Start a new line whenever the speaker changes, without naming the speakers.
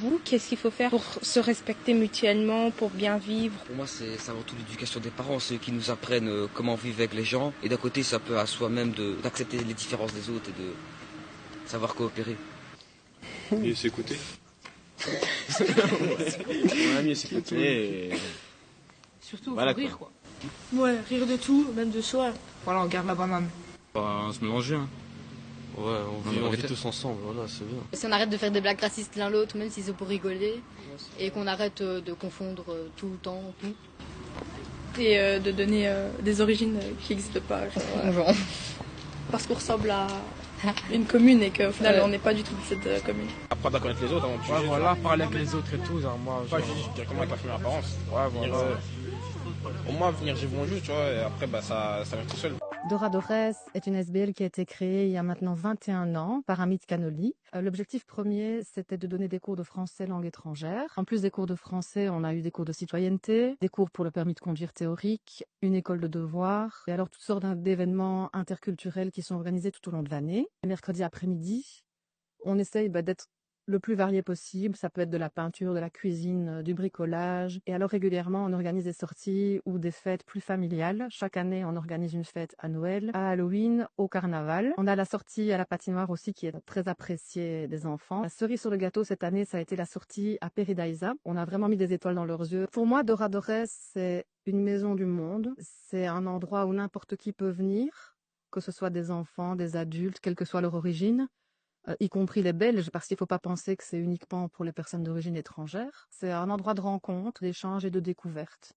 vous, qu'est-ce qu'il faut faire pour se respecter mutuellement, pour bien vivre?
Pour moi, c'est avant tout l'éducation des parents, ceux qui nous apprennent comment vivre avec les gens. Et d'un côté, ça peut à soi-même d'accepter les différences des autres et de savoir coopérer.
Mieux s'écouter.
Ouais, mieux s'écouter.
Surtout,
Voilà,
faut rire, quoi.
Ouais, rire de tout, même de soi.
Voilà, on garde la banane.
Se mélanger. Hein.
Ouais, on vit tous ensemble, voilà, c'est bien.
Si on arrête de faire des blagues racistes l'un l'autre, même si c'est pour rigoler, et qu'on arrête de confondre tout le temps, tout.
Et de donner des origines qui n'existent pas.
Genre.
Parce qu'on ressemble à une commune et qu'au final, on n'est pas du tout de cette commune.
Apprendre à connaître les autres avant de juger.
Ouais, voilà, parler avec les autres et tout, genre, moi.
Pas juger directement avec la première apparence.
Ouais, voilà.
Au moins, venir j'ai bonjour, tu vois, et après, ça vient tout seul.
Dora Dores est une SBL qui a été créée il y a maintenant 21 ans par Amit Kanoli. L'objectif premier, c'était de donner des cours de français langue étrangère. En plus des cours de français, on a eu des cours de citoyenneté, des cours pour le permis de conduire théorique, une école de devoirs, et alors toutes sortes d'événements interculturels qui sont organisés tout au long de l'année. Le mercredi après-midi, on essaye d'être le plus varié possible. Ça peut être de la peinture, de la cuisine, du bricolage. Et alors régulièrement, on organise des sorties ou des fêtes plus familiales. Chaque année, on organise une fête à Noël, à Halloween, au carnaval. On a la sortie à la patinoire aussi qui est très appréciée des enfants. La cerise sur le gâteau cette année, ça a été la sortie à Peridaisa. On a vraiment mis des étoiles dans leurs yeux. Pour moi, Dora Dores, c'est une maison du monde. C'est un endroit où n'importe qui peut venir, que ce soit des enfants, des adultes, quelle que soit leur origine. Y compris les Belges, parce qu'il ne faut pas penser que c'est uniquement pour les personnes d'origine étrangère. C'est un endroit de rencontre, d'échange et de découverte.